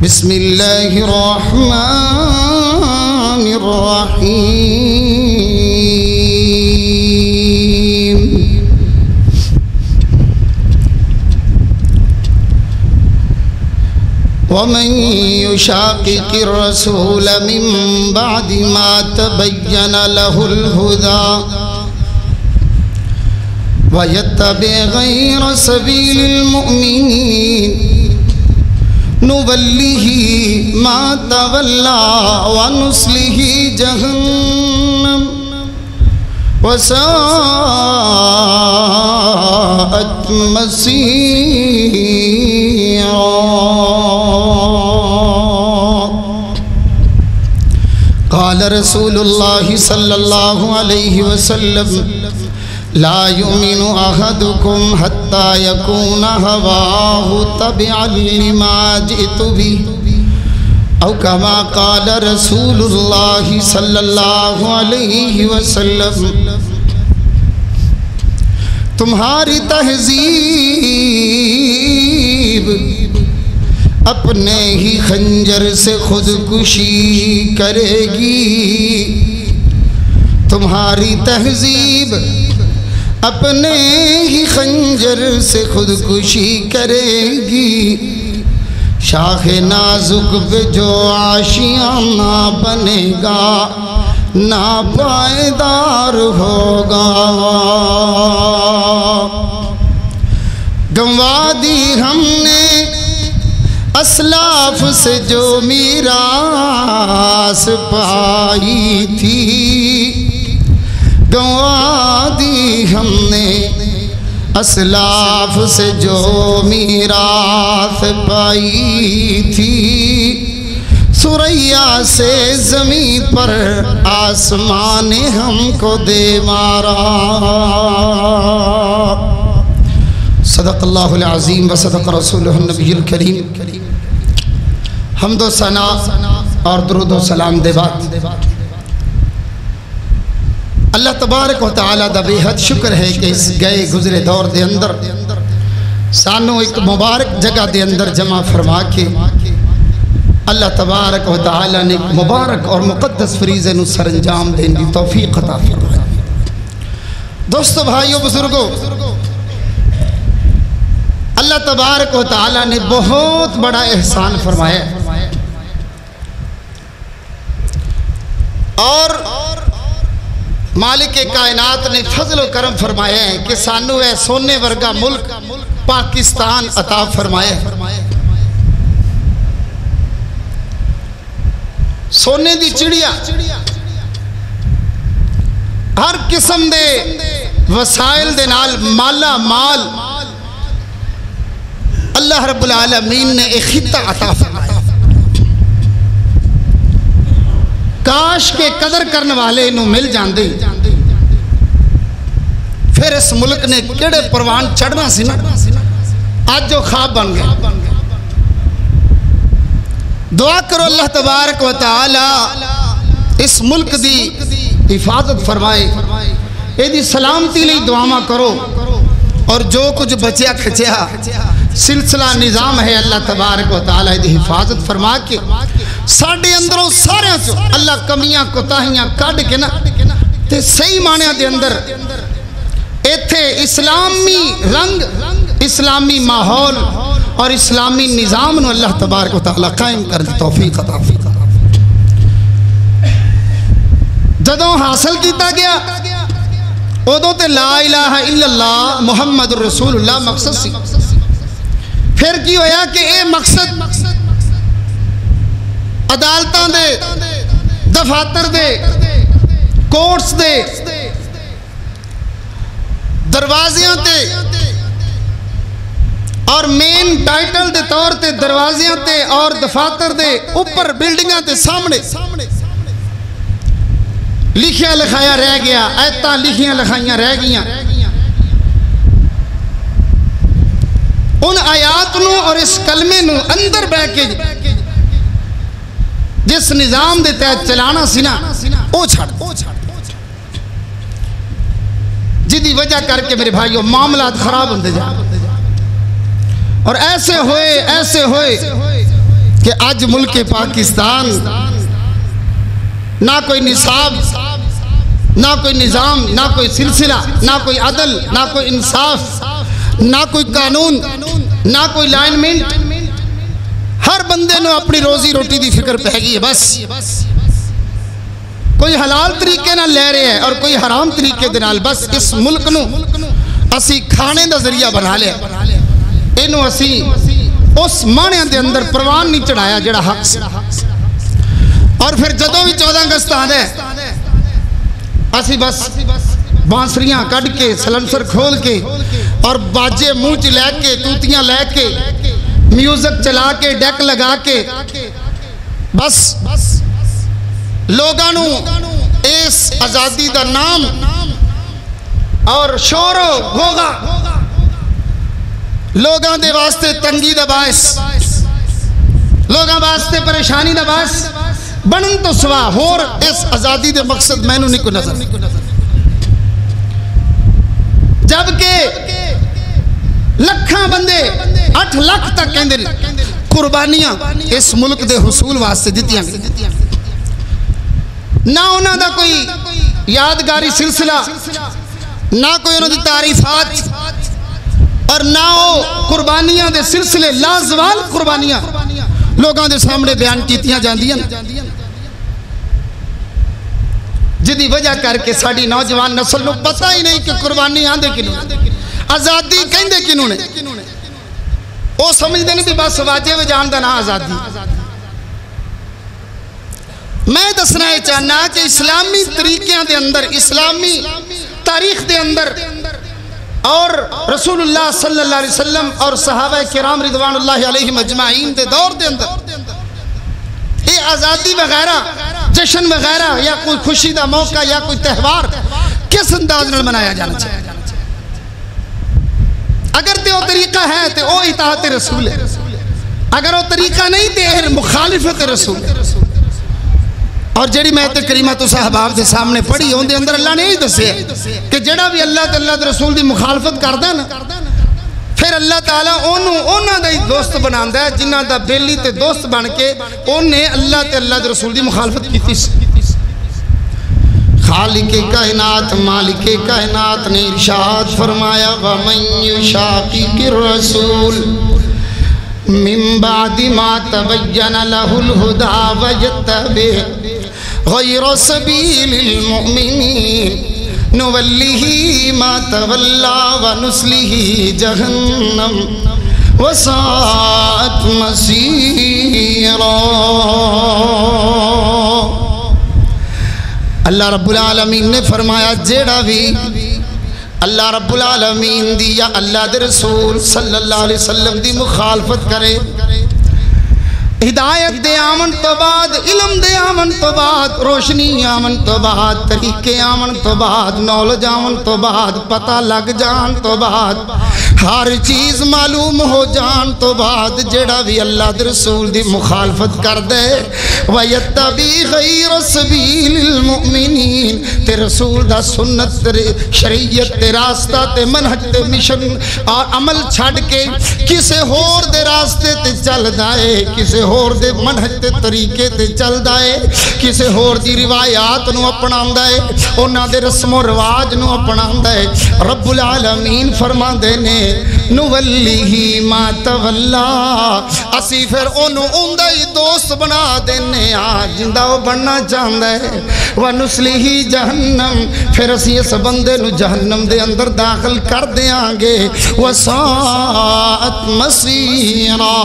بسم اللہ الرحمن الرحیم ومن يشاقق الرسول من بعد ما تبين له الهدى ويتبع غير سبيل المؤمنين نوله ما تولى ونصله جهنم وساءت مصيرا قال رسول الله صلى الله عليه وسلم لا يؤمن أحدكم حتى يكون هواه تبعا لما جئت به أو كما قال رسول الله صلى الله عليه وسلم تمہاری تہذیب اپنے ہی خنجر سے خودکشی کرے گی، تمہاری تہذیب اپنے ہی خنجر سے خودکشی کرے گی، شاخ نازک پہ جو آشیانہ بنے گا ناپائیدار ہوگا۔ گنوا دی ہم نے اسلاف سے جو میراث پائی تھی، گنوا دی ہم نے اسلاف سے جو میراث پائی تھی، ثریا سے زمین پر آسمان ہم کو دے مارا۔ صدق اللہ العظیم و صدق رسولہ النبی الکریم۔ حمد و ثنا اور درود و سلام دے بات اللہ تبارک و تعالیٰ دا بے حد شکر ہے کہ اس گئے گزرے دور دے اندر سانوں ایک مبارک جگہ دے اندر جمع فرما کے اللہ تبارک و تعالیٰ نے ایک مبارک اور مقدس فریضے نو سر انجام دین دی توفیق عطا فرمائی۔ دوستو بھائیو بزرگو، اللہ تبارک و تعالیٰ نے بہت بڑا احسان فرمایا اور مالک کائنات نے فضل و کرم فرمایا ہے کہ سانو ہے سونے ورگا ملک پاکستان عطا فرمایا ہے۔ سونے دی چڑیا ہر قسم دے وسائل دے نال مالا مال اللہ رب العالمین نے ایک خطہ عطا فرمایا۔ کاش کے قدر کرنے والے انہوں مل جاندے، پھر اس ملک نے کیڑے پروان چڑھنا سی نا، آج جو خواب بن گیا۔ دعا کرو اللہ تبارک و تعالی اس ملک دی حفاظت فرمائے، اے دی سلامتی لئی دعا کرو، اور جو کچھ بچیا کھچیا سلسلہ نظام ہے اللہ تبارک و تعالی دی حفاظت فرما کے ساڑھے اندروں سارے اللہ کمیاں کوتاہیاں کاڑ کے نا تے صحیح معنی دے اندر ایتھے اسلامی رنگ، اسلامی ماحول اور اسلامی نظام نو اللہ تبارک و تعالی قائم کر دی توفیق عطا فرما۔ جدوں حاصل کیتا گیا ادوں تے لا الہ الا اللہ محمد رسول اللہ مقصد سی، پھر کی ہویا کہ اے مقصد عدالتاں دے، دفاتر دے، کورٹس دے، دروازیاں تے اور مین ٹائٹل دے طور تے دروازیاں تے اور دفاتر دے اوپر بلڈنگاں تے سامنے لکھیاں لکھایا رہ گیا، ایتاں لکھیاں لکھائیاں رہ گیاں۔ ان آیات نو اور اس کلمے نو اندر بیٹھ کے جس نظام دے تحت چلانا سی نا او چھڑ، جدی وجہ کر کے میرے بھائیو معاملات خراب ہوندے جا، اور ایسے ہوئے کہ اج ملک پاکستان نہ کوئی نصاب، نہ کوئی نظام، نہ کوئی سلسلہ، نہ کوئی عدل، نہ کوئی انصاف، نہ کوئی قانون، نہ کوئی لائنمنٹ. ہر بندے نو اپنی روزی روٹی دی فکر پہ گئی ہے. بس کوئی حلال طریقے نہ لے رہے ہیں اور کوئی حرام طریقے دے نال. بس اس ملک نو اسی کھانے دا ذریعہ بنا لیا. اینو اسی اس مانے دے اندر پروان نہیں چڑھایا جڑا حق سے. اور پھر جدوں بھی 14 اگست آنے اسی بس بانسریاں کٹ کے سلنسر کھول کے اور باجے منہ چ لے کے توتیاں لے کے میوزک چلا کے ڈیک لگا کے بس لوگاں نو اس آزادی دا نام اور شور و گوگا لوگاں دے واسطے تنگی دا باعث، لوگاں واسطے پریشانی دا باعث بنن تو سوا ہور اس آزادی دے مقصد میں نو نہیں کو نظر. جبکہ لکھاں بندے 8 لاکھ تک کہندے قربانیاں اس ملک دے حصول واسطے دتیاں گئیں. نہ انہاں دا کوئی یادگاری سلسلہ، نہ کوئی انہاں دی تعریفات، اور نہ وہ قربانیاں دے سلسلے لازوال قربانیاں لوگاں دے سامنے بیان کیتیاں جاندیاں، جدی وجہ کر کے ساڑی نوجوان نسل نو پتہ ہی نہیں کہ قربانی آندے کنوں آزادی کہندے کنوں نے. وہ سمجھ دے نہیں بھی بس واجے میں جان دا نا آزادی. میں دسنا ہے چاہنا کہ اسلامی طریقیاں دے اندر، اسلامی تاریخ دے اندر اور رسول اللہ صلی اللہ علیہ وسلم اور صحابہ کرام رضوان اللہ علیہ مجمعین دے دور دے اندر یہ آزادی وغیرہ جشن وغیرہ یا کوئی خوشی دا موقع یا کوئی تہوار کس انداز نال منایا جانا چاہیے. اگر تے وہ طریقہ ہے تے وہ اطاعت رسول ہے، اگر وہ طریقہ نہیں تے مخالفت رسول ہے. اور جڑی میں تے کریمہ تو صحاباب دے سامنے پڑھی ہوں دے اندر اللہ نے ہی دسے کہ جڑا بھی اللہ تے اللہ دے رسول دی مخالفت کردہ نا پھر اللہ تعالیٰ انہوں دا ہی دوست بناندہ ہے جنہاں دا بیلی تے دوست بن کے انہیں اللہ تے اللہ دے رسول دی مخالفت کی تھی. خالق کائنات مالک کائنات نے ارشاد فرمایا وَمَن يُشَاقِقِ الرَّسُولِ مِن بَعْدِ مَا تَبَيَّنَ لَهُ الْهُدَى وَيَتَّبِعْ غَيْرَ سَبِيلِ الْمُؤْمِنِينَ نُوَلِّهِ مَا تَوَلَّى وَنُصْلِهِ جَهَنَّمَ وَسَاءَتْ مَصِيرًا. اللہ رب العالمین نے فرمایا جیڑا بھی اللہ رب العالمین دی یا اللہ دے رسول صلی اللہ علیہ وسلم دی مخالفت کرے، ہدایت دے آمن تو بعد، علم دے آمن تو بعد، روشنی آمن تو بعد، طریقے آمن تو بعد، نالج آمن تو بعد، پتہ لگ جان تو بعد، ہر چیز معلوم ہو جان تو بعد جڑا بھی اللہ دے رسول دی مخالفت کر دے وَيَتَّبِعْ غَيْرَ سَبِيلِ الْمُؤْمِنِينَ تے رسول دا سنت تے شریعت تے راستہ تے منہج تے مشن اور عمل چھڑ کے کسے ہور دے راستے تے چل دائے، کسے ہور دے منہج تے طریقے تے چل دائے، کسے ہور دی روایات نو اپنا دائے، انہاں دے رسم و رواج نو اپنا دائے. رب العالمین فرما دے نے نولیہی ما تولا اسی پھر انہوں اندائی دوست بنا دینے جندہ وہ بننا چاہندہ ہے ونسلیہی جہنم پھر اسی اس بندے نو جہنم دے اندر داخل کر دیاں گے وساعت مسیرہ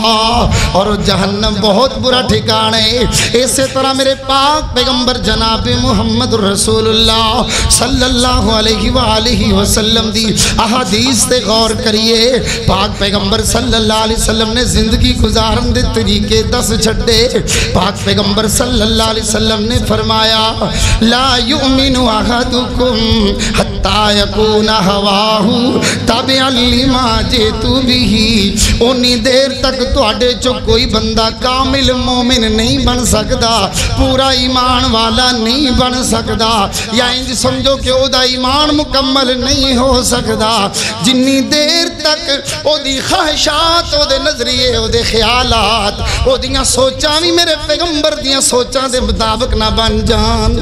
اور جہنم بہت برا ٹھکانے. اسی طرح میرے پاک پیغمبر جناب محمد رسول اللہ صلی اللہ علیہ وآلہ وسلم دی احادیث تے غور کریے. پاک پیغمبر صلی اللہ علیہ وسلم نے زندگی گزارن دے طریقے 10 چھڑے. پاک پیغمبر صلی اللہ علیہ وسلم نے فرمایا لا یؤمن احدکم حتی یکون ہواہ تابعا لما جئت بہ. انی دیر تک تواڈے چو کوئی بندہ کامل مومن نہیں بن سکدا، پورا ایمان والا نہیں بن سکدا، یا انج سمجھو کہ او دا ایمان مکمل نہیں ہو سکدا جنی دیر تک تک او دی خواہشات او دے نظریے او دے خیالات او دیاں سوچاں بھی میرے پیغمبر دیاں سوچاں دے مطابق نہ بن جان۔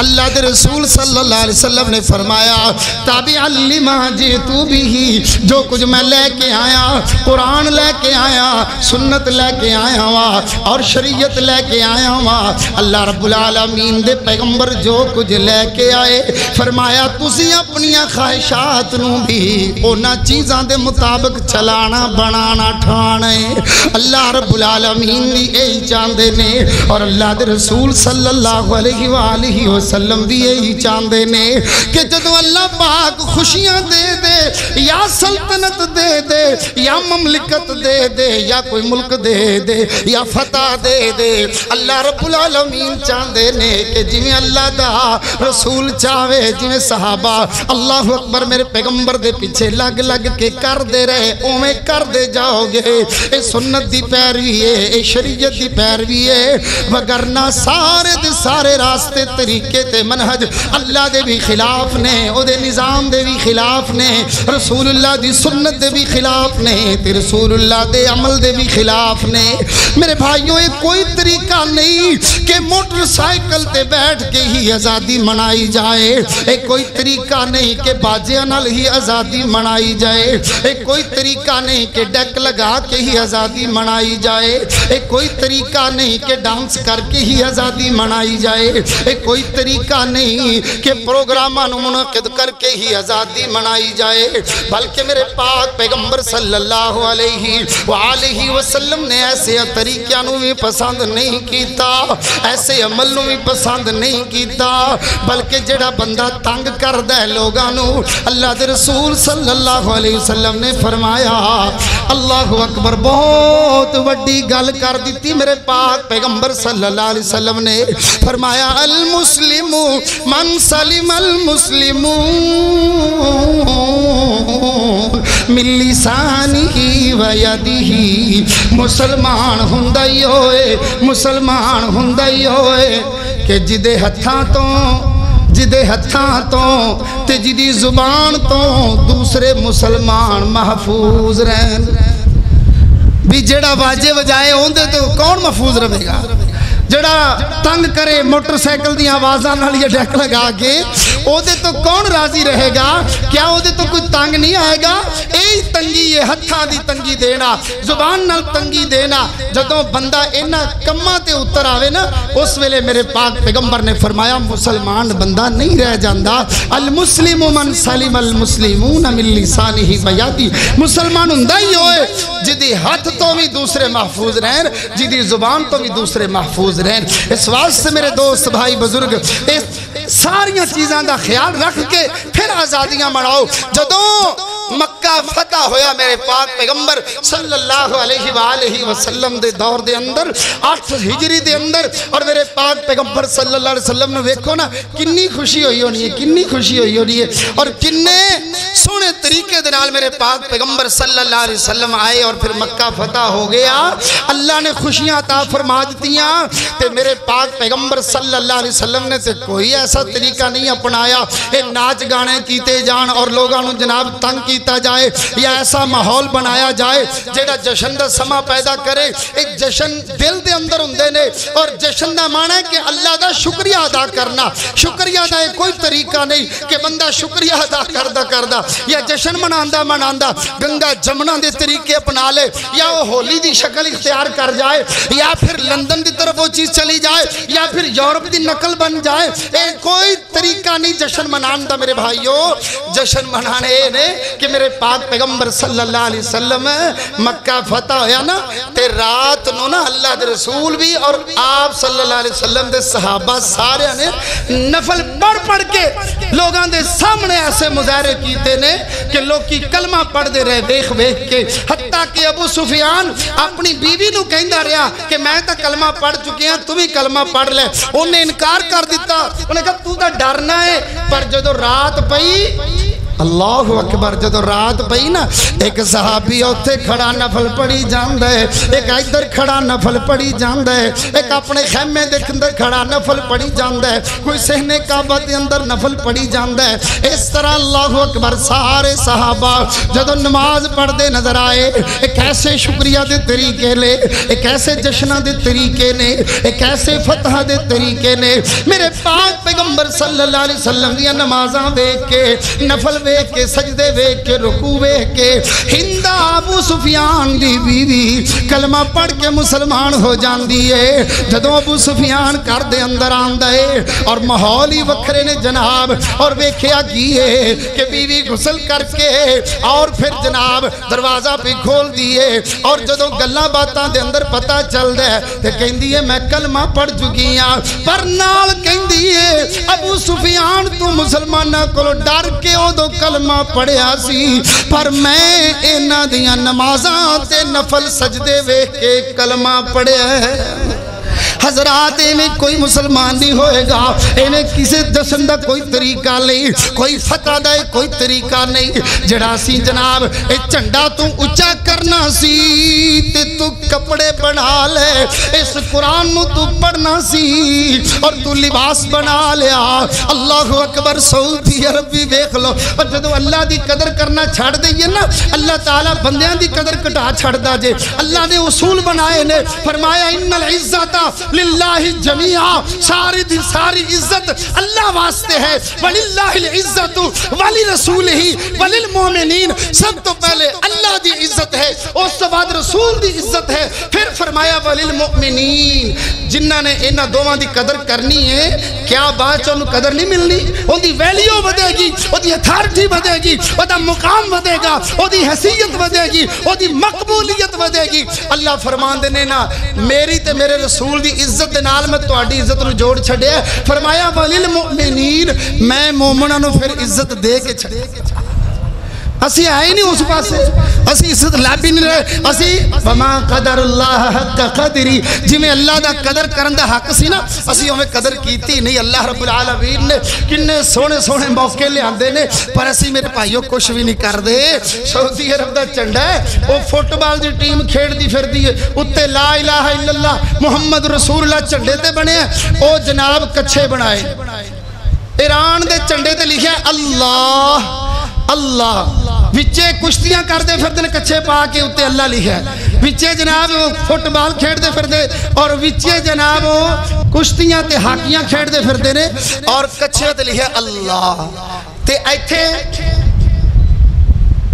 اللہ دے رسول صلی اللہ علیہ وسلم نے فرمایا تابعا لما جئتو بھی، جو کچھ میں لے کے آیا، قرآن لے کے آیا، سنت لے کے آیا ہوا اور شریعت لے کے آیا ہوا، اللہ رب العالمین دے پیغمبر جو کچھ لے کے آئے فرمایا تسی اپنیاں خواہشات نو بھی اونا چیزاں دے مطابق چلانا بنانا ٹھانے۔ اللہ رب العالمین بھی یہی چاندے نے اور اللہ دے رسول صلی اللہ علیہ وآلہ وسلم بھی یہی چاندے نے کہ جدو اللہ پاک خوشیاں دے دے یا سلطنت دے دے یا مملکت دے دے یا کوئی ملک دے دے یا فتح دے دے، اللہ رب العالمین چاندے نے کہ جویں اللہ دا رسول چاہے، جویں صحابہ اللہ اکبر میرے پیغمبر دے پیچھے لگ لگ کے کر دے رہے اویں کر دے جاؤ گے۔ اے سنت دی پیروی ہے، اے شریعت دی پیروی ہے، وگرنہ سارے دے سارے راستے طریقے تے منہج اللہ دے بھی خلاف نے، او دے نظام دے بھی خلاف نے، رسول اللہ دی سنت دے بھی خلاف نے، تے رسول اللہ دے عمل دے بھی خلاف نے۔ میرے بھائیوں یہ کوئی طریقہ نہیں کہ موٹر سائیکل تے بیٹھ کے ہی آزادی منائی جائے، ایک کوئی طریقہ نہیں کہ باجیاں نال ہی آزادی منائی جائے، ایک کوئی طریقہ نہیں کہ ڈیک لگا کے ہی آزادی منائی جائے، ایک کوئی طریقہ نہیں کہ ڈانس کر کے ہی آزادی منائی جائے، ایک کوئی طریقہ نہیں کہ پروگراماں منعقد کر کے ہی آزادی منائی جائے، بلکہ میرے پاک پیغمبر صلی اللہ علیہ وآلہ وسلم نے ایسے طریقہ نو بھی پسند نہیں کیتا، ایسے عمل نو بھی پسند نہیں کیتا، بلکہ جڑا بندہ تنگ کر دے لوگاں نو اللہ دے رسول صلی اللہ علیہ وسلم نے فرمایا اللہ اکبر بہت وڈی گل کر دیتی میرے پاک پیغمبر صلی اللہ علیہ وسلم نے فرمایا المسلم من سلم المسلمون من لسانہ و یدہ، مسلمان ہندائی ہوئے مسلمان ہندائی ہوئے کہ جدے ہتھاں تو تے جدی زبان تو دوسرے مسلمان محفوظ رہن۔ بھی جڑا باجے وجائے ہوندے تو کون محفوظ رہے گا؟ جڑا تنگ کرے موٹر سائیکل دی آوازاں نال یہ ڈیک لگا کے او دے تو کون راضی رہے گا؟ کیا او دے تو کوئی تنگ نہیں آئے گا؟ اے تنگی یہ ہتھاں دی تنگی دینا، زبان نال تنگی دینا، جدوں بندہ اینا کماں تے اتر آوے نا اس ویلے میرے پاک پیغمبر نے فرمایا مسلمان بندہ نہیں رہ جاندا۔ المسلم من سلم المسلمون من لسانہ و یدہ، مسلمان ہندائی ہوئے جدی ہاتھ تو بھی دوسرے محفوظ رہن، جدی زبان تو بھی دوسرے محفوظ رہن۔ اس واسطے میرے دوست بھائی بزرگ ساریاں چیزاں دا خیال رکھ کے پھر آزادیاں مناؤ۔ جدوں مکہ فتح ہویا میرے پاک پیغمبر صلی اللہ علیہ وآلہ وسلم دے دور دے اندر 8 ہجری دے اندر، اور میرے پاک پیغمبر صلی اللہ علیہ وسلم نے ویکھو نا کنی خوشی ہوئی ہونی ہے، کنی خوشی ہوئی ہونی ہے، اور کنے سونے طریقے دے نال میرے پاک پیغمبر صلی اللہ علیہ وسلم آئے اور پھر مکہ فتح ہو گیا۔ اللہ نے خوشیاں عطا فرما دتیاں تے میرے پاک پیغمبر صلی اللہ علیہ وسلم نے تے کوئی ایسا طریقہ نہیں اپنایا اے ناچ گانے کیتے جان اور لوگاں نو جناب تنگ کیتا جائے یا ایسا ماحول بنایا جائے جیڑا جشن دا سما پیدا کرے۔ ایک جشن دل دے اندر ہوندے نے، اور جشن دا معنی ہے کہ اللہ دا شکریہ ادا کرنا۔ شکریہ دا کوئی طریقہ نہیں کہ بندہ شکریہ ادا کردہ یا جشن مناندہ گنگا جمنا دے طریقے اپنا لے، یا وہ ہولی دی شکل اختیار کر جائے، یا پھر لندن دی طرف وہ چیز چلی جائے، یا پھر یورپ دی نقل بن جائے۔ کوئی طریقہ نہیں جشن مناندہ میرے بھائیوں۔ جشن منانے نے کہ میرے پاک پیغمبر صلی اللہ علیہ وسلم مکہ فتح ہویا نا تے رات نو نا اللہ دے رسول بھی اور آپ صلی اللہ علیہ وسلم دے صحابہ سارے نے نفل پڑھ کے لوگاں دے سامنے ایسے مظاہرے کیتے نے کہ لوگ کی کلمہ پڑھ دے رہے دیکھ کے، حتیٰ کہ ابو سفیان اپنی بیوی نو کہندہ رہا کہ میں تا کلمہ پڑھ چکی ہیں تمہیں کلمہ پڑھ لے، انہیں انکار کر دیتا، انہیں کہا تو تا ڈرنا ہے۔ پر جدو رات پئی اللہ اکبر. جدو رات پئی نا ایک صحابی اوتھے کھڑا نفل پڑھی جاندا ہے, ایک ادھر کھڑا نفل پڑھی جاندا ہے, ایک اپنے خیمے دے اندر کھڑا نفل پڑھی جاندا ہے, کوئی صحن کعبہ دے اندر نفل پڑھی جاندا ہے. اس طرح اللہ اکبر سارے صحابہ جدو نماز پڑھدے نظر آئے, ایک ایسے شکریہ دے طریقے نے, ایک ایسے جشنہ دے طریقے نے, ایک ایسے فتح دے طریقے نے. میرے پاک پیغمبر صلی اللہ علیہ وسلم دیا نمازاں دیکھ کے, نفل ویکھ کے, سجدے ویکھ کے, رکوع ویکھ کے, ہندا ابو سفیان دی بیوی کلمہ پڑھ کے مسلمان ہو جاندی ہے. جدوں ابو سفیان گھر دے اندر آندا ہے اور ماحول ہی وکھرے نے جناب, اور ویکھیا کی ہے کہ بیوی غسل کر کے اور پھر جناب دروازہ پہ کھول دیے, اور جدوں گلاں باتاں دے اندر پتہ چلدا ہے تے کہندی ہے میں کلمہ پڑھ چکی ہاں, پر نال کہندی ہے ابو سفیان تو مسلماناں کولوں ڈر کے اودوں کلمہ پڑھیا سی, پر میں انہاں دیاں نمازاں تے نفل سجدے ویکھ کے کلمہ پڑھیا ہے. حضرات انہیں کوئی مسلمان نہیں ہوئے گا, انہیں کسی جشن دا کوئی طریقہ نہیں, کوئی فتح دا کوئی طریقہ نہیں. جڑا سی جناب اے جھنڈا تو اونچا کرنا سی تے تو کپڑے بنا لے, اس قرآن نو تو پڑھنا سی اور تو لباس بنا لیا. اللہ اکبر. سعودی عرب بھی دیکھ لو, اور جدو اللہ دی قدر کرنا چھڑ دئیے نا, اللہ تعالیٰ بندیاں دی قدر کٹا چھڑ دا جے. اللہ نے اصول بنائے نے, فرمایا ان العزت للہ جمیعا, ساری دی ساری عزت اللہ واسطے ہے. وللہ العزت ولرسولہ وللمومنین, سب تو پہلے اللہ دی عزت ہے, اس کے بعد رسول دی عزت ہے, پھر فرمایا وللمؤمنین. جنہاں نے انہاں دوواں دی قدر کرنی ہے, کیا بات انہوں قدر نہیں ملنی, ان دی ویلیو بدے گی, ان دی اتھارٹی بدے گی, ان دا مقام بدے گا, ان دی حیثیت بدے گی, ان دی مقبولیت بدے گی. اللہ فرمان دینے نا میری تے میرے رسول دی عزت دے نال میں تہاڈی عزت نو جوڑ چھڈے. فرمایا وللمؤمنین, میں مومناں نو پھر عزت دے کے چھڈے. اسی آئے نہیں اس پاسے, اسی عزت لابی نہیں رہے. اسی وما قدر اللہ حق قدری, جی میں اللہ دا قدر کرن دا حق سی نا, اسی ہمیں قدر کیتی نہیں. اللہ رب العالمین نے کنے سونے سونے موقع لے آندے نے, پر اسی میرے بھائیوں کچھ بھی نہیں کر دے. سعودی عرب دا جھنڈا ہے, وہ فٹ بال دی ٹیم کھیڑ دی پھر دی ہے, اتے لا الہ الا اللہ محمد رسول اللہ جھنڈے تے بنے ہیں. او جناب کچھے بنائے, ایران دے جھنڈے تے لکھیا اللہ اللہ, وچے کشتیاں کر دے پھر دے کچھے پا کے اتے اللہ لکھا ہے, وچے جناب فٹ بال کھیڑ دے پھر دے, اور وچے جناب کشتیاں تے ہاکیاں کھیڑ دے پھر دے نے, اور کچھے تے لکھا اللہ. تے ایتھے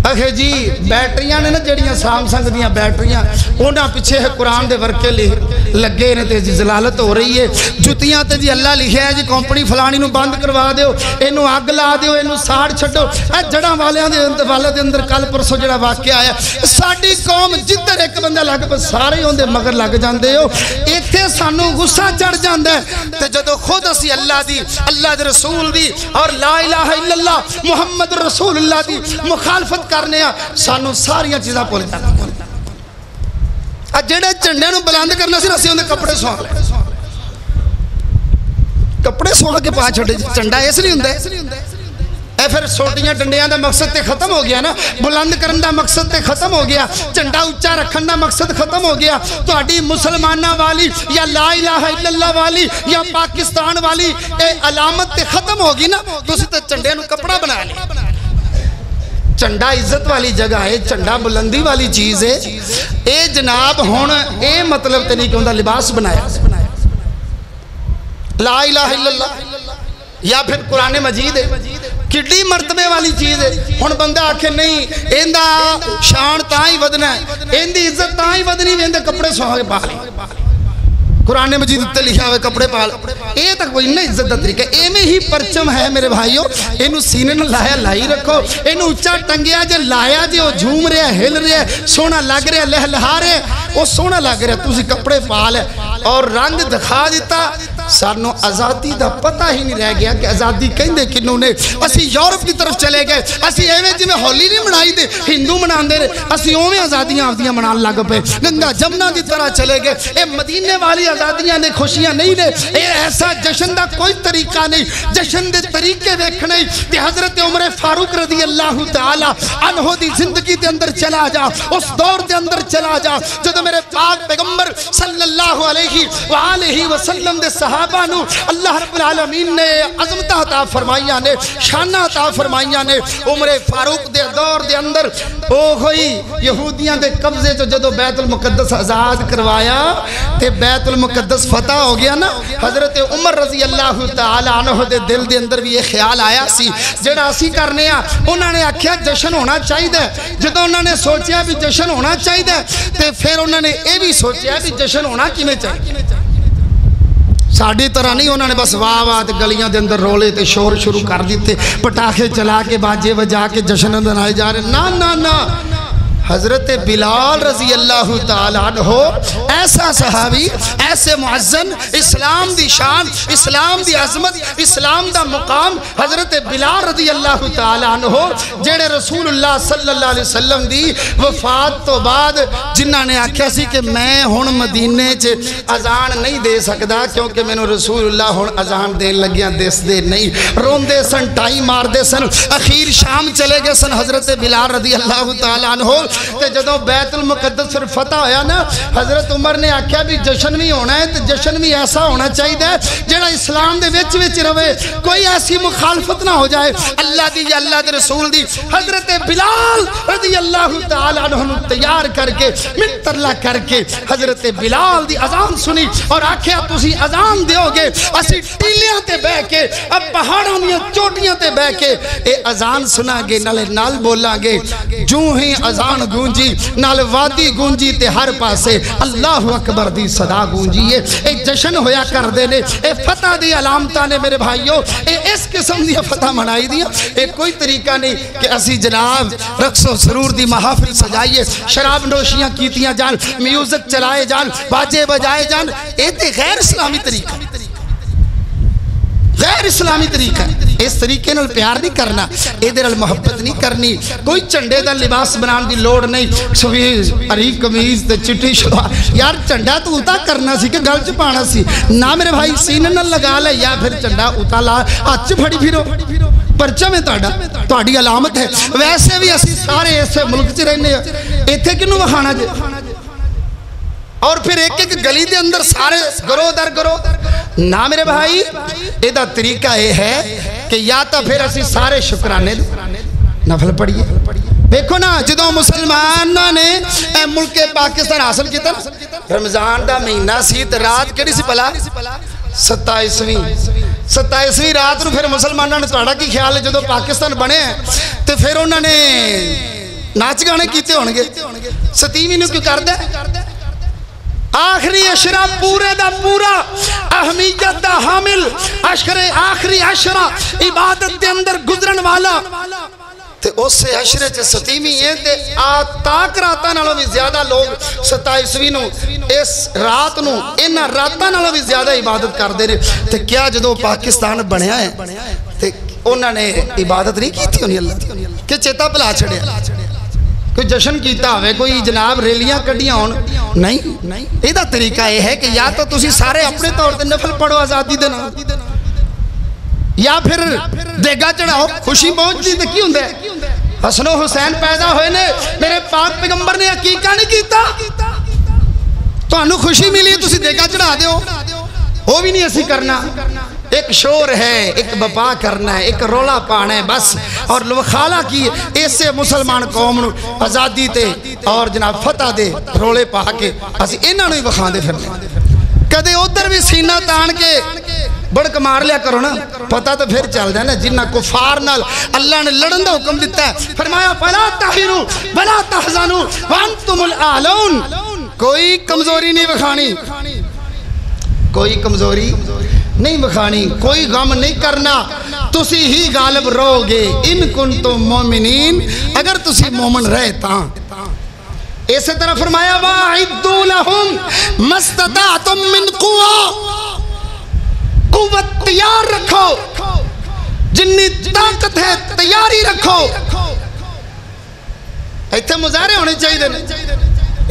اکھے جی بیٹریاں نے نا جڑیاں سامسنگ دیاں بیٹریاں, اونا پیچھے ہے قرآن دے ورکے لگے نے تے جی زلالت ہو رہی ہے. جتیاں تے جی اللہ لکھیا ہے جی کمپنی فلانی نو بند کروا دیو, اینو آگ لا دیو, اینو ساڑ چھڑو. اے جڑا والے دے اندر کل پرسو جڑا واقعہ آیا, ساڑی قوم جدر ایک بندہ لگ پر سارے ہوندے مگر لگ جاندے ہو. ایتھے سانو غصہ چڑھ جاندے تے جدو خود اسی اللہ دی, اللہ دے رسول دی اور لا الہ الا اللہ محمد رسول اللہ دی مخالفت کرنے ہیں, سانو ساریاں چیزاں پول جاندے. جڑے جھنڈے نو بلند کرنا سی اسی ہوندے کپڑے سوا لے, کپڑے سوا کے پا چھوڑے. جھنڈا اس لیے ہوندا ہے, اے پھر سوٹیاں ڈنڈیاں دا مقصد تے ختم ہو گیا نا, بلند کرن دا مقصد تے ختم ہو گیا, جھنڈا اونچا رکھن دا مقصد ختم ہو گیا. تہاڈی مسلماناں والی یا لا الہ الا اللہ والی یا پاکستان والی اے علامت تے ختم ہوگی نا, تسی تے جھنڈے نو کپڑا بنا لے. چنڈا عزت والی جگہ ہے, چنڈا بلندی والی چیز ہے. اے جناب ہون اے مطلب تے نہیں کہ اندہ لباس بنایا لا الہ الا اللہ یا پھر قرآن مجید ہے, کڈی مرتبے والی چیز ہے. ہن بندہ آکھے نہیں ایندہ شان تاں ہی ودنا ہے, ایندی عزت تاں ہی ودنی ہے, ایندے کپڑے سوہا کے پا لی. قرآن مجید اتنے لکھا ہوئے کپڑے پال, اے تک وہ انہیں عزت دا طریقہ. اے میں ہی پرچم ہے میرے بھائیوں, اینو سینے نہ لایا لائی رکھو, اینو اچھا ٹنگیا جے لایا جے, وہ جھوم رہے ہیں, ہل رہے ہیں, سونا لگ رہے ہیں, لہ لہا رہے ہیں, وہ سونا لگ رہے ہیں, تو اسی کپڑے پال ہے. اور رنگ دکھا دیتا سانو آزادی دا پتہ ہی نہیں رہ گیا کہ آزادی کہندے کنوں نے. اسی یورپ کی طرف چلے گئے, اسی ایویں جی میں ہولی نہیں منائی دے ہندو مناندے نے, اسی اوویں آزادیاں آفدیاں منان لگ پے, گنگا جمنا دی طرح چلے گئے. اے مدینے والی آزادیاں نے, خوشیاں نہیں نے. اے ایسا جشن دا کوئی طریقہ نہیں, جشن دے طریقے ویکھنے تے حضرت عمر فاروق رضی اللہ تعالی عنہ دی زندگی دے اندر چلا جا, اس دور دے اندر چلا جا جدوں میرے پاک پیغمبر صلی اللہ علیہ وآلہ وسلم دے صحابہ نو اللہ رب العالمین نے عظمت عطا فرمائیاں نے, شان عطا فرمائیاں نے. عمر فاروق دے دور دے اندر او ہوئی یہودیاں دے قبضے جو جدو بیت المقدس آزاد کروایا تے بیت المقدس فتح ہو گیا نا, حضرت عمر رضی اللہ تعالی عنہ دے دل دے اندر بھی یہ خیال آیا سی جڑا اسی کرنے آ. انہوں نے آکھیا جشن ہونا چاہیے دے, جدو انہوں نے سوچیا بھی جشن ہونا چاہیے دے تے پھر انہوں نے یہ بھی سوچیا بھی جشن ہونا کیویں چاہیے. ساڑی طرح نہیں, انہوں نے بس واہ واہ تے گلیاں دے اندر رولے تے شور شروع کر دیتے, پٹاخے چلا کے باجے بجا کے جشن منائے جا رہے. نا نا نا, حضرت بلال رضی اللہ تعالیٰ عنہ ایسا صحابی, ایسے معزن, اسلام دی شان, اسلام دی عظمت, اسلام دا مقام حضرت بلال رضی اللہ تعالیٰ عنہ جڑے رسول اللہ صلی اللہ علیہ وسلم دی وفات تو بعد جنہاں نے آکھیا سی کہ میں ہن مدینے چ اذان نہیں دے سکدا کیونکہ میں رسول اللہ ہن اذان دین لگیاں دس دے نہیں, روندے سن, ٹائی مار دے سن, اخیر شام چلے گئے سن. حضرت بلال رضی اللہ تعالیٰ عنہ تے جدو بیت المقدس پر فتح ہویا نا, حضرت عمر نے آکھیا بھی جشن بھی ہونا ہے تے جشن بھی ایسا ہونا چاہیے جڑا اسلام دے وچ وچ رہے, کوئی ایسی مخالفت نہ ہو جائے اللہ دی یا اللہ دے رسول دی. حضرت بلال رضی اللہ تعالی عنہ تیار کر کے منترلا کر کے حضرت بلال دی اذان سنی اور آکھیا تسی اذان دیو گے, اسی ٹیلیاں تے بہ کے اب پہاڑاں دی چوٹیاں تے بہ کے اے اذان سنا گے, نالے نال بولاں گے. جو ہی اذان گونجی نال وادی گونجی تے ہر پاسے اللہ اکبر دی صدا گونجی ہے. اے جشن ہویا کر دے نے, اے فتح دی علامتاں نے میرے بھائیو, اے اس قسم دی فتح منائی دیا. اے کوئی طریقہ نہیں کہ اسی جناب رقص و سرور دی محافل سجائیے, شراب نوشیاں کیتیاں جان, میوزک چلائے جان, باجے بجائے جان. اے تے غیر اسلامی طریقہ, غیر اسلامی طریقہ. اس طریقے نال پیار نہیں کرنا, ایدے نال محبت نہیں کرنی. کوئی چنڈے دا لباس بنان دی لوڑ نہیں, سویز ہری قمیض تے چٹی شلوار. یار چنڈا تو اتا کرنا سی کہ گل چ پانا سی نا میرے بھائی, سینے نال لگا لے یا پھر چنڈا اتا لا ہاتھ پھڑی پھرو, پرچم ہے تہاڈا, تہاڈی علامت ہے. ویسے بھی اسی سارے ایسے ملک چ رہنے ہیں, ایتھے کینوں وکھانا جے. اور پھر ایک ایک گلی دے اندر سارے گروہ در گروہ نا میرے بھائی. ایدہ طریقہ یہ ہے کہ یا تا پھر اسی سارے شکرانے نفل پڑھئے. دیکھو نا جدوں مسلمانوں نے ملک پاکستان حاصل کیتا, رمضان دا مہینہ سی تے رات کیڑی سی پلا 27ویں رات نو. پھر مسلمانوں نے تہاڈا کی خیال ہے جدوں پاکستان بنے تے پھر انہوں نے ناچ گانے کیتے ہون گے. 27ویں نو کیوں کردا ہے؟ آخری عشرہ پورے دا پورا اہمیت دا حامل آخری عشرہ عبادت دے اندر گزرن والا تے اس سے عشرے چے 27ویں ہے تے تاک راتاں نالوں بھی زیادہ لوگ 27ویں نو اس رات نو انہاں راتاں نالوں بھی زیادہ عبادت کر دے رہے. تے کیا جدو پاکستان بنیا ہے تے انہوں نے عبادت نہیں کی تھی انہی اللہ کہ چیتا پلا چھڑیا, کوئی جشن کیتا ہوئے, کوئی جناب ریلیاں کڑیاں ہون نہیں. ایدہ طریقہ یہ ہے کہ یا تو تسی سارے اپنے طور تے نفل پڑھو آزادی دے نام, یا پھر دیگا چڑھاؤ. خوشی پہنچ دی تے کی ہوندے حسن و حسین پیدا ہوئے نے, میرے پاک پیغمبر نے حقیقہ نہیں کیتا, تو انہوں خوشی ملی تسی دیگا چڑھا دے ہو, وہ بھی نہیں ایسی کرنا. ایک شور ہے, ایک بپا کرنا ہے, ایک رولا پانا ہے بس. اور لوخالہ کی ایسے مسلمان قوم نو آزادی تے اور جناب فتح دے رولے پا کے اسی انہاں نو ہی بخان دے پھرنے. کدے ادھر بھی سینہ تان کے بڑک مار لیا کرو نا, پتہ تو پھر چل جائے نا جنہ کفار نال اللہ نے لڑن دا حکم دیتا ہے. فرمایا فلا تہنوا ولا تحزنوا وانتم الاعلون. کوئی کمزوری نہیں بخانی, کوئی کمزوری نہیں بخانی, کوئی غم نہیں کرنا, تسی ہی غالب رہو گے. ان کنتم مومنین, اگر تسی مومن رہے تاں. اسی طرح فرمایا وَاعِدُّوا لَهُمْ مَا اسْتَطَعْتُم مِّن قُوَّةٍ. قوت تیار رکھو، جنی طاقت ہے تیاری رکھو۔ ایتھے مظاہرے ہونے چاہیے دے،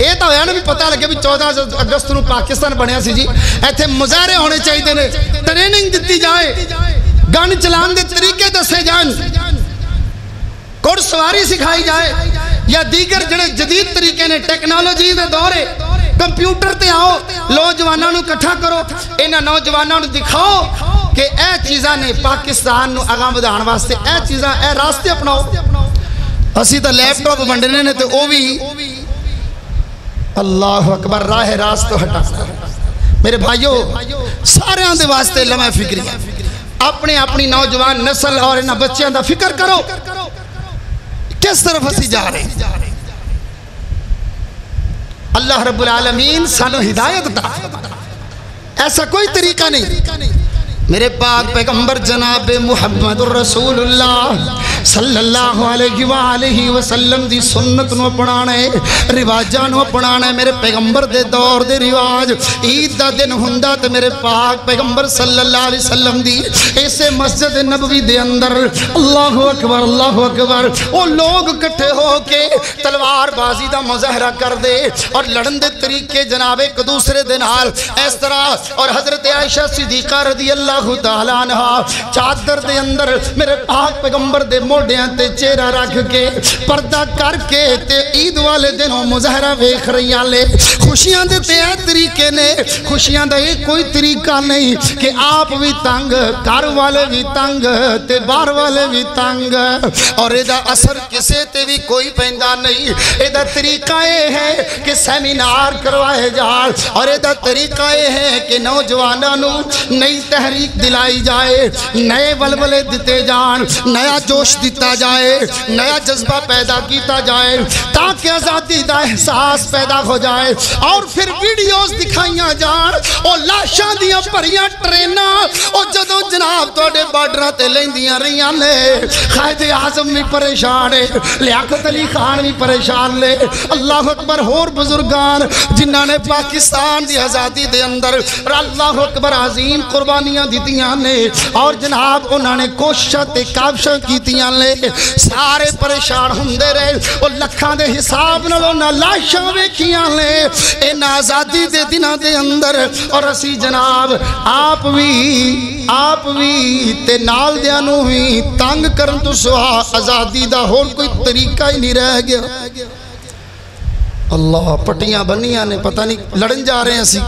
یہ تو ہے نا بھی پتہ لگے بھی 14 اگست نو پاکستان بنیا سی جی، ایتھے مظاہرے ہونے چاہیے نے، ٹریننگ دتی جائے، گن چلان دے طریقے دسے جان، گھڑ سواری سکھائی جائے، یا دیگر جڑے جدید طریقے نے ٹیکنالوجی دے دورے، کمپیوٹر تے آؤ، نوجوانوں نو کٹھا کرو، انہاں نوجوانوں نو دکھاؤ کہ اے چیزاں نے پاکستان نو آگاں ودھان واسطے، اے چیزاں اے راستے اپناؤ۔ اسی تا لیپ ٹاپ بنڈنے نے تے او بھی اللہ اکبر راہ راست تو ہٹا۔ میرے بھائیو سارے آن دے واسطے لمحہ فکری اپنے اپنی نوجوان نسل اور انہاں بچیاں دا فکر کرو، کس طرف اسی جا رہے ہیں۔ اللہ رب العالمین سانو ہدایت دا، ایسا کوئی طریقہ نہیں۔ میرے پاک پیغمبر جناب محمد رسول اللہ صلی اللہ علیہ وآلہ وسلم دی سنت نو اپنانے، رواجہ نو اپنانے۔ میرے پیغمبر دے دور دے رواج، عید دا دن ہندہ تے میرے پاک پیغمبر صلی اللہ علیہ وسلم دی ایسے مسجد نبوی دے اندر اللہ اکبر اللہ اکبر وہ لوگ کٹھے ہو کے تلوار بازی دا مظاہرہ کر دے اور لڑن دے طریقے جناب ایک دوسرے دے نال اس طرح۔ اور حضرت عائشہ صدیقہ رضی اللہ تعالیٰ عنہ چادر دے اندر میرے پاک پیغمبر دے موڑیاں تے چہرہ رکھ کے پردہ کر کے تے عید والے دنوں مظاہرہ ویکھ رہیاں لے۔ خوشیاں دے تے اے طریقے نے، خوشیاں دا یہ کوئی طریقہ نہیں کہ آپ بھی تنگ، گھر والے بھی تنگ تے باہر والے بھی تنگ، اور ایدہ اثر کسے تے بھی کوئی پیندہ نہیں۔ ایدہ طریقہ یہ ہے کہ سیمینار کروائے جائے، اور ایدہ طریقہ یہ ہے کہ نوجوانوں نئی تحریک دلائی جائے، نئے ولولے دیتے جان، نیا جوش دیتا جائے، نیا جذبہ پیدا کیتا جائے، تاکہ آزادی دا احساس پیدا ہو جائے۔ اور پھر ویڈیوز دکھائیاں جان، اور لاشاں دیاں پریاں ٹریناں، اور جدوں جناب توڑے بارڈراں تے لیندیاں رہیاں لے، قائد اعظم بھی پریشان ہے، لیاقت علی خان بھی پریشان لے، اللہ اکبر ہور بزرگان جنہاں نے پاکستان دی آزادی دے اندر اللہ اکبر عظیم قربانیاں دیتیاں نے، اور جناب انہوں نے کوششاں تے کابشاں کیتیاں لے، سارے پریشان ہوندے رہے۔ اور لکھاں دے حساب نالوں نہ لاشاں ویکھیاں لے ان آزادی دے دنوں دے اندر۔ اور اسی جناب آپ بھی تے نال دیاں نوں بھی تنگ کرن تو سوا آزادی دا ہور کوئی طریقہ ہی نہیں رہ گیا۔ اللہ پٹیاں بنیاں نے پتہ نہیں لڑن جا رہے ہیں اسی،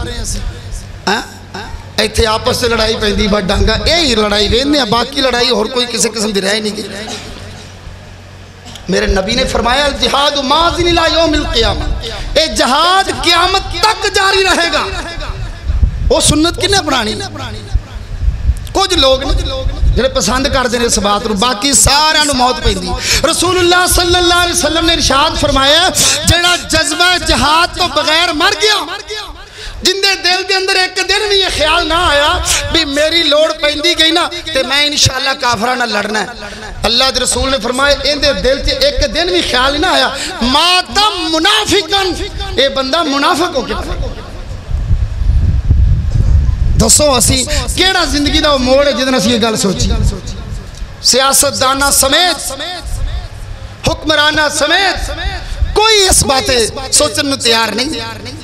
ایتھے آپس سے لڑائی پہندی بڑھ ڈانگا، یہی لڑائی ویندے ہیں، باقی لڑائی اور کوئی کسی قسم دی رہے نہیں گئی۔ میرے نبی نے فرمایا الجہاد ماضٍ الی یوم القیامہ، اے جہاد قیامت تک جاری رہے گا۔ وہ سنت کنے اپنانی؟ کچھ لوگ جنہیں پسند کر دینے اس بات رو، باقی سارا نو موت پہندی۔ رسول اللہ صلی اللہ علیہ وسلم نے ارشاد فرمایا جڑا جذبہ جہاد تو بغیر مر گیا، جن دے دل دے اندر ایک دن بھی یہ خیال نہ آیا بھی میری لوڑ پہندی گئی نا تے میں انشاءاللہ کافرانہ لڑنا ہے، اللہ دے رسول نے فرمایا ان دے دل سے ایک دن بھی خیال نہ آیا ماتا منافقن، اے بندہ منافق ہو گیا۔ دسو اسی کیڑا زندگی دا وہ موڑ ہے جدن اسی یہ گل سوچی؟ سیاست دانا سمیت، حکمرانہ سمیت کوئی اس باتیں سوچن میں تیار نہیں۔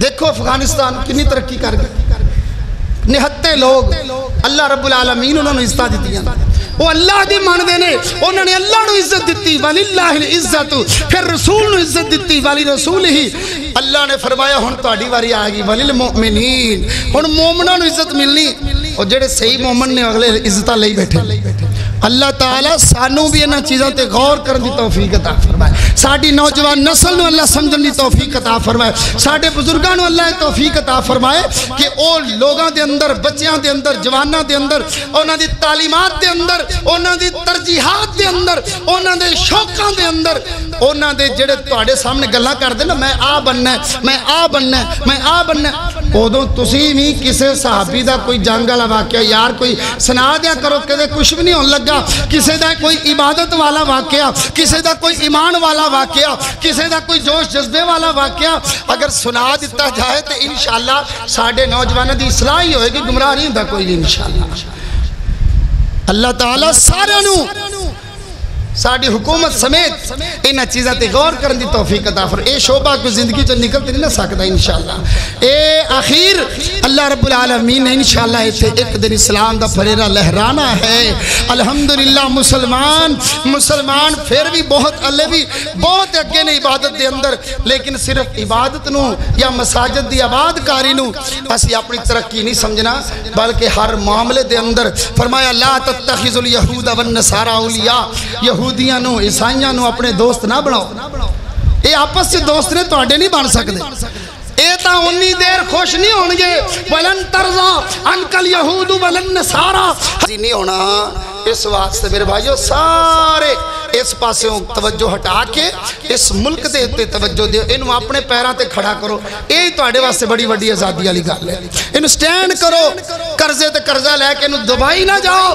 دیکھو افغانستان کتنی ترقی کر گئی، نہتے لوگ اللہ رب العالمین انہوں نے عزت دیتی ہیں، وہ اللہ دی مان دینے، انہوں نے اللہ نو عزت دیتی وَلِلَّهِ الْعِزَّةُ، پھر رسول نو عزت دیتی وَلِرَسُولِهِ، اللہ نے فرمایا ہن تہاڈی واری آئے گی وَلِلْمُؤْمِنِينَ، ہن مومناں نو عزت ملنی، اور جڑے صحیح مومن نے اگلے عزتاں لئی بیٹھے۔ اللہ تعالیٰ سانوں بھی انہاں چیزوں تے غور کرن دی توفیق عطا فرمائے، ساڈی نوجوان نسل نو اللہ سمجھن دی توفیق عطا فرمائے، ساڈے بزرگاں نو اللہ توفیق عطا فرمائے کہ او لوگاں دے اندر، بچیاں دے اندر، جواناں دے اندر، انہاں دی تعلیمات دے اندر، انہاں دی ترجیحات دے اندر، انہاں دے شوقاں دے اندر، انہاں دے جڑے تہاڈے سامنے گلاں کردے نا میں آ بننا ہے، میں آ بننا ہے، میں آ بننا ہے، ادوں تسی بھی کسے صحابی دا کوئی جنگ والا واقعہ یار کوئی سنا دیا کرو کہ کچھ بھی نہیں ہون لگا، کسے دا کوئی عبادت والا واقعہ، کسے دا کوئی ایمان والا واقعہ، کسے دا کوئی جوش جذبے والا واقعہ اگر سنا دیتا جائے تو انشاءاللہ ساڑھے نوجوانوں دی اصلاح ہی ہوئے گی، گمراہ نہیں ہوتا کوئی بھی انشاءاللہ۔ اللہ تعالیٰ سارے نو ساڑھی حکومت سمیت انہا چیزیں تے غور کرن دی توفیق عطا فرمائے۔ اے شعبہ کو زندگی جو نکلتے نہیں نہ سکتا انشاءاللہ۔ اے آخر اللہ رب العالمین نے انشاءاللہ ایک دن اسلام دا پھریرا لہرانا ہے۔ الحمدللہ مسلمان پھر بھی بہت اللہ بھی بہت اگے نے عبادت دے اندر، لیکن صرف عبادت نو یا مساجد دی آباد کاری نو اسی اپنی ترقی نہیں سمجھنا، بلکہ ہر معاملے دے اندر فرمایا لا تتخذ الیہود والنصارى اولیاء، یہودیاں نو عیسائیاں نو اپنے دوست نہ بناؤ۔ اے آپس سے دوست نے تو اڈے نہیں بن سکتے، اے تا انی دیر خوش نہیں ہونگے وَلَن تَرْضَى عَنْكَ الْيَهُودُ وَلَن نَّصَارَى نہیں ہونا۔ اس واسطے میرے بھائیو سارے اس پاسے توجہ ہٹا کے اس ملک دے تے توجہ دے، انہوں اپنے پیران تے کھڑا کرو، اے تو آڑے واسطے بڑی وڈی آزادی علی گال ہے۔ انہوں سٹینڈ کرو، قرضے تے قرضہ لے کے انہوں دبائی نہ جاؤ،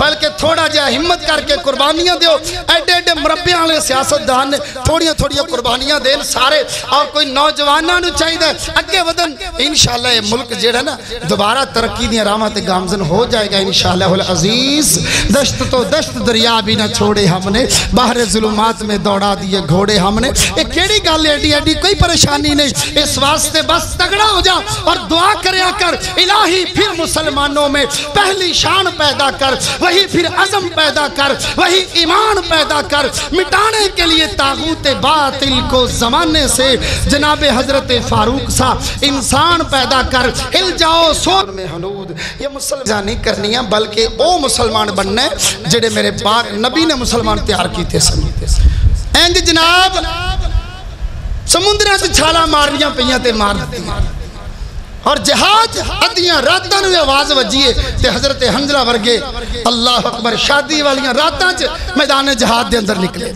بلکہ تھوڑا جا ہمت کر کے قربانیاں دیو۔ ایڈے ایڈے مربیاں والے سیاست دان نے تھوڑیاں تھوڑیاں قربانیاں دین سارے، اور کوئی نوجواناں نو چاہیے دے اگے ودن۔ انشاءاللہ یہ ملک جیڑا نا دوبارہ ترقی دیا رامت گامزن ہو جائے گا انشاءاللہ العزیز۔ دشت تو دشت دریا بھی نہ چھوڑے ہم نے، باہر ظلمات میں دوڑا دیے گھوڑے ہم نے۔ ایک کیڑی گال ایڈی ایڈی کوئی پریشانی نہیں، اس واسطے بس تگڑا ہو جا اور دعا کریا کر الہی پھر مسلمانوں میں پہلی شان پیدا کر، وہی پھر عزم پیدا کر، وہی ایمان پیدا کر، مٹانے کے لیے طاغوت باطل کو زمانے سے جناب حضرت فاروق سا انسان پیدا کر۔ ہل جاؤ سور میں حنود، یہ مسلمان نہیں کرنی ہے بلکہ او مسلمان بننے جڑے میرے پاک نبی نے مسلمان تیار کی تھے سمیتے سے۔ اینج جناب سمندرہ سے چھالا مارنیاں پہیاں تے مار دیتی ہیں، اور جہاد ادیاں راتاں نوے آواز وجیے تے حضرت حنزلہ ورگے اللہ اکبر شادی والیاں راتاں میدان جہاد دے اندر نکلے۔